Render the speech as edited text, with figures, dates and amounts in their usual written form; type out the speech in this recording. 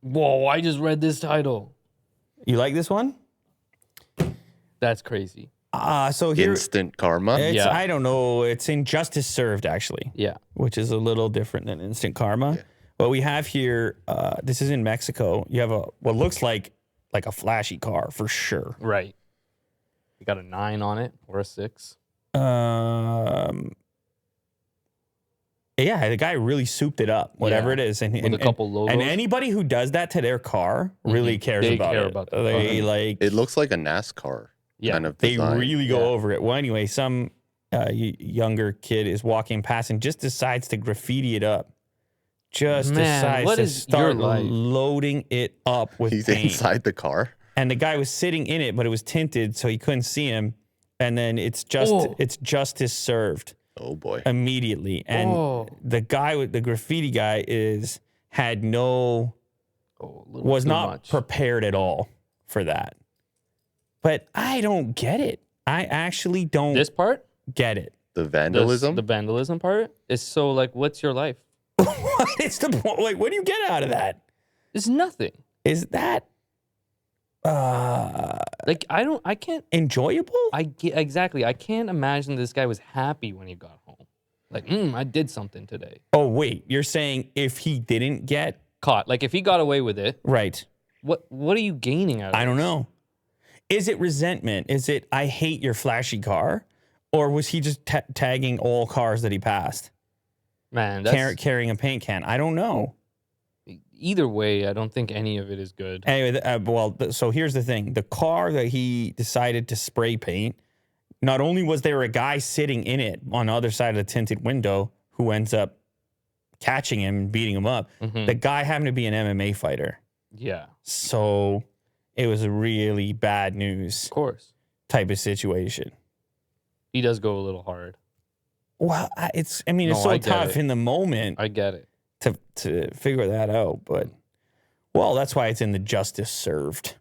Whoa, I just read this title. You like this one? That's crazy. So here, Instant karma. it's, Yeah. I don't know. It's Injustice Served, actually. Yeah. Which is a little different than instant karma. Yeah. What we have here, this is in Mexico. You have what looks like a flashy car for sure. Right. You got a 9 on it or a 6. Yeah, the guy really souped it up, whatever Yeah. it is, and With a couple logos. And anybody who does that to their car really cares They about care it. about the They car. like It looks like a NASCAR kind of they design. really go Yeah. over it. Well, anyway, some younger kid is walking past and just decides to graffiti it up. Just Man, decides what to is start your life? loading it up with He's paint. inside the car. And the guy was sitting in it, but it was tinted, so he couldn't see him. And then it's justice served Oh boy. immediately. And the guy with the graffiti guy had no was not prepared at all for that. But I don't get it. I actually don't This part? get it. The vandalism. The vandalism part is so like, what's your life? What is the point? Like, what do you get out of that? It's nothing. Is that Like, I can't. enjoyable? Exactly. I can't imagine this guy was happy when he got home. Like, I did something today. Oh, wait. You're saying if he didn't get Caught. Like, if he got away with it, right. what are you gaining out of it? I don't know. Is it resentment? Is it I hate your flashy car? Or was he just tagging all cars that he passed? Man, that's, Carrying a paint can? I don't know. either way, I don't think any of it is good. Anyway, so here's the thing. The car that he decided to spray paint, not only was there a guy sitting in it on the other side of the tinted window who ends up catching him and beating him up, the guy happened to be an MMA fighter. Yeah. So it was a really bad news Of course. type of situation. He does go a little hard. Well, it's No, so I get tough it. in the moment I get it. to figure that out. But, well, that's why it's in the justice served